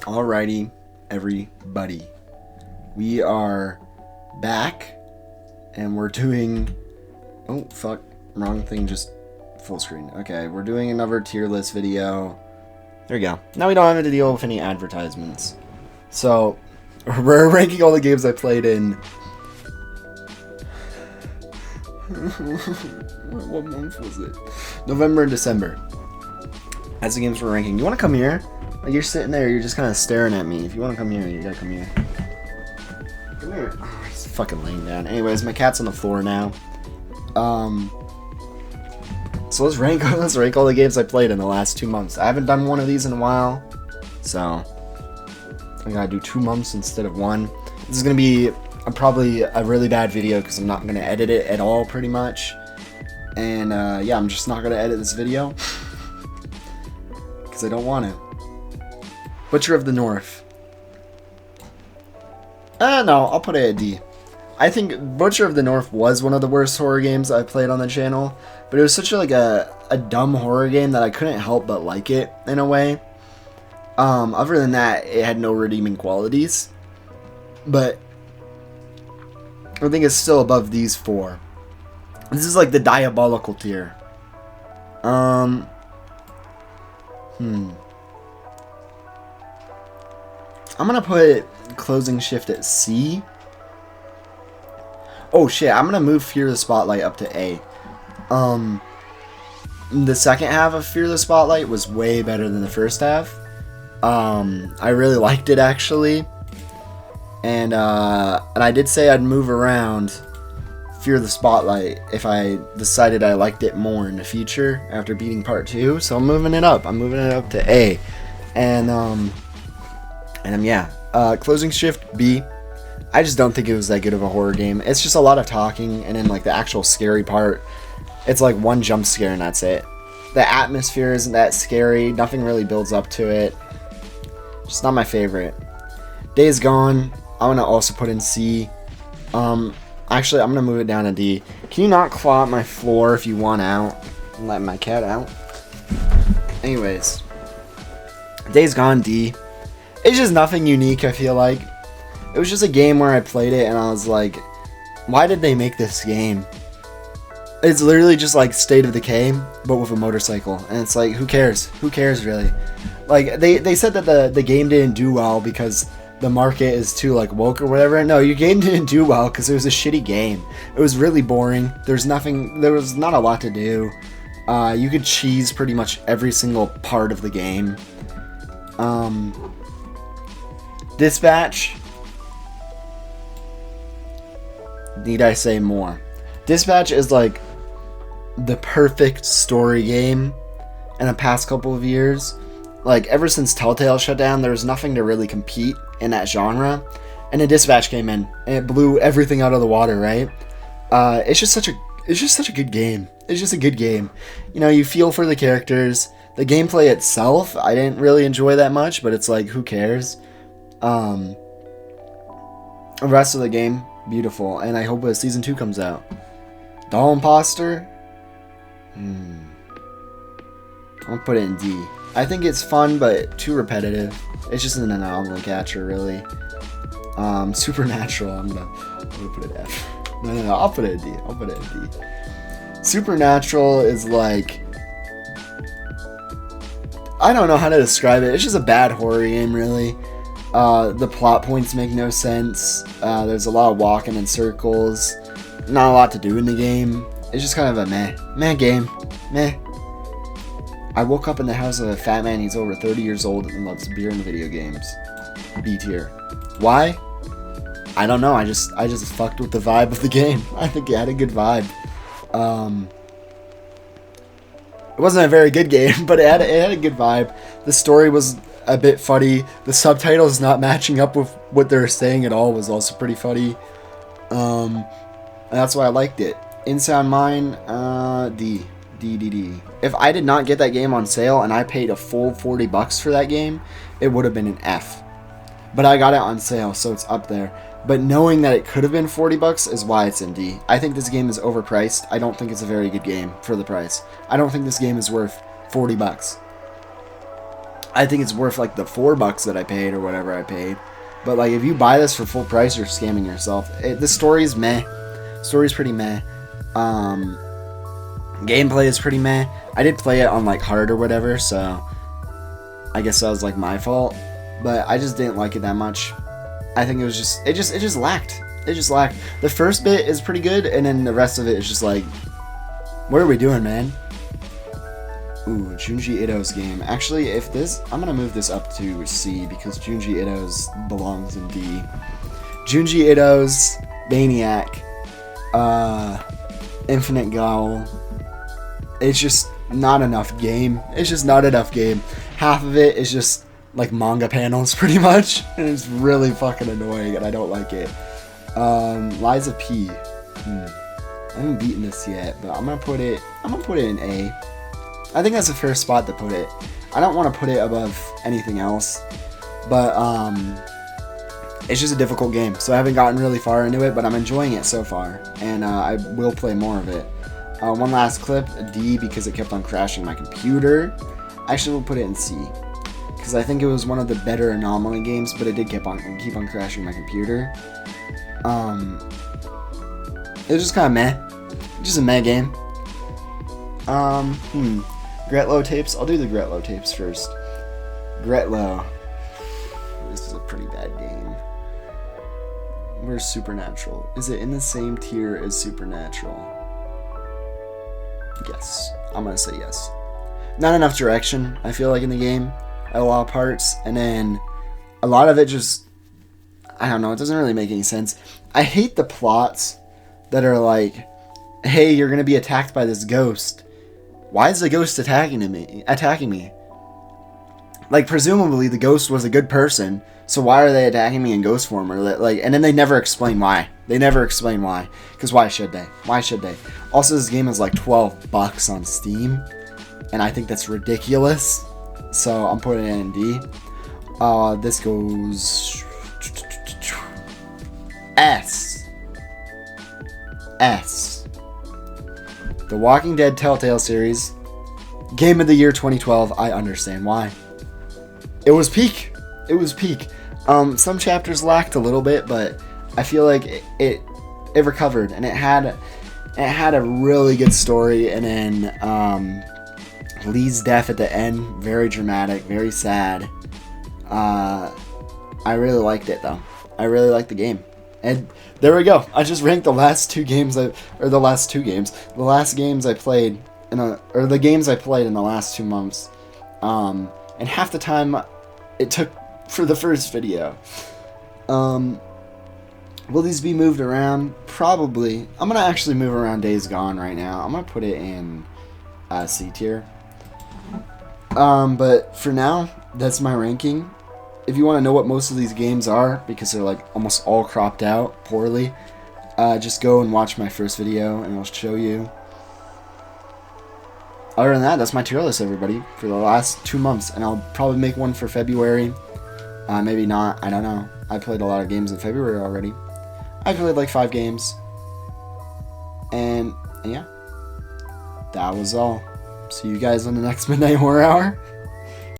Alrighty, everybody. We are back, and we're doing... Oh, fuck. Wrong thing, just full screen. Okay, we're doing another tier list video. There we go. Now we don't have to deal with any advertisements. So, we're ranking all the games I played in... What month was it? November and December. That's the games we're ranking. You want to come here? Like, you're sitting there, you're just kind of staring at me. If you want to come here, you gotta come here. Come here. Oh, he's fucking laying down. Anyways, my cat's on the floor now. So let's rank all the games I played in the last 2 months. I haven't done one of these in a while, so I gotta do 2 months instead of one. This is gonna be probably a really bad video because I'm not gonna edit it at all, pretty much. And yeah, I'm just not gonna edit this video because I don't want to. Butcher of the North. No, I'll put it at D. I think Butcher of the North was one of the worst horror games I played on the channel, but it was such a dumb horror game that I couldn't help but like it in a way. Other than that, it had no redeeming qualities, but I think it's still above these four. This is like the diabolical tier. I'm gonna put Closing Shift at C. Oh shit, I'm gonna move Fear the Spotlight up to A. The second half of Fear the Spotlight was way better than the first half. I really liked it, actually. And I did say I'd move around Fear the Spotlight if I decided I liked it more in the future after beating part 2. So I'm moving it up. I'm moving it up to A. And yeah. Closing Shift, B. I just don't think it was that good of a horror game. It's just a lot of talking, and then like the actual scary part, it's like one jump scare and that's it. The atmosphere isn't that scary. Nothing really builds up to it. Just not my favorite. Days Gone, I'm gonna also put in C. Actually, I'm gonna move it down to D. Can you not claw at my floor if you want out? I'm letting my cat out. Anyways, Days Gone, D. It's just nothing unique, I feel like. It was just a game where I played it and I was like, why did they make this game? It's literally just like State of Decay, but with a motorcycle. And it's like, who cares? Who cares, really? Like, they said that the game didn't do well because the market is too, like, woke or whatever. No, your game didn't do well because it was a shitty game. It was really boring. There was not a lot to do. You could cheese pretty much every single part of the game. Dispatch. Need I say more? Dispatch is like the perfect story game in the past couple of years. Like, ever since Telltale shut down, there was nothing to really compete in that genre. And then Dispatch came in and it blew everything out of the water, right? It's just such a good game. It's just a good game. You know, you feel for the characters. The gameplay itself, I didn't really enjoy that much, but it's like, who cares? The rest of the game, beautiful, and I hope season 2 comes out. Doll Imposter? I'll put it in D. I think it's fun, but too repetitive. It's just an anomaly catcher, really. Supernatural, I'm gonna put it F. No, I'll put it in D. I'll put it in D. Supernatural is like... I don't know how to describe it. It's just a bad horror game, really. The plot points make no sense. There's a lot of walking in circles. Not a lot to do in the game. It's just kind of a meh game. Meh. I woke up in the house of a fat man. He's over 30 years old and loves beer and video games. B tier. Why? I don't know. I just fucked with the vibe of the game. I think it had a good vibe. It wasn't a very good game, but it had a good vibe. The story was a bit funny. The subtitles not matching up with what they're saying at all was also pretty funny. And that's why I liked it. Insound Mine, D. If I did not get that game on sale and I paid a full $40 for that game, it would have been an F. But I got it on sale, so it's up there. But knowing that it could have been $40 is why it's in D. I think this game is overpriced. I don't think it's a very good game for the price. I don't think this game is worth $40. I think it's worth like the $4 that I paid or whatever I paid. But like if you buy this for full price, you're scamming yourself. The story's meh. Story's pretty meh. Gameplay is pretty meh. I did play it on like hard or whatever, so I guess that was like my fault. But I just didn't like it that much. I think it was just it just lacked. It just lacked. The first bit is pretty good, and then the rest of it is just like, what are we doing, man? Ooh, Junji Ito's game. Actually, if this, I'm gonna move this up to C because Junji Ito's belongs in D. Junji Ito's Maniac, Infinite Gowl. It's just not enough game. It's just not enough game. Half of it is just like manga panels, pretty much, and it's really fucking annoying, and I don't like it. Liza P. I haven't beaten this yet, but I'm gonna put it in A. I think that's a fair spot to put it. I don't want to put it above anything else, but it's just a difficult game, so I haven't gotten really far into it, but I'm enjoying it so far, and I will play more of it. One last clip, a D, because it kept on crashing my computer. Actually, we'll put it in C, because I think it was one of the better Anomaly games, but it did keep on crashing my computer. It was just kind of meh. Just a meh game. Gretlo tapes. I'll do the Gretlo tapes first. Gretlo. This is a pretty bad game. Where's Supernatural? Is it in the same tier as Supernatural? Yes. I'm gonna say yes. Not enough direction, I feel like, in the game. At a lot of parts. And then a lot of it just, I don't know, it doesn't really make any sense. I hate the plots that are like, hey, you're gonna be attacked by this ghost. Why is the ghost attacking me? Like, presumably the ghost was a good person, so why are they attacking me in ghost form? Or like, and then they never explain why. They never explain why. Because why should they? Why should they? Also, this game is like $12 on Steam, and I think that's ridiculous. So I'm putting it in D. This goes S. S. The Walking Dead Telltale series. Game of the year 2012. I understand why. It was peak. It was peak. Some chapters lacked a little bit, but I feel like it recovered, and it had a really good story, and then Lee's death at the end, very dramatic, very sad. I really liked it though. I really liked the game. And there we go. I just ranked the last games I played the games I played in the last 2 months. And half the time it took for the first video. Will these be moved around? Probably. I'm gonna actually move around Days Gone right now. I'm gonna put it in C tier. But for now, that's my ranking. If you want to know what most of these games are, because they're like almost all cropped out poorly, just go and watch my first video and I'll show you. Other than that, that's my tier list, everybody, for the last 2 months, and I'll probably make one for February. Maybe not, I don't know. I played a lot of games in February already. I played like 5 games. And yeah, that was all. See you guys on the next Midnight Horror Hour.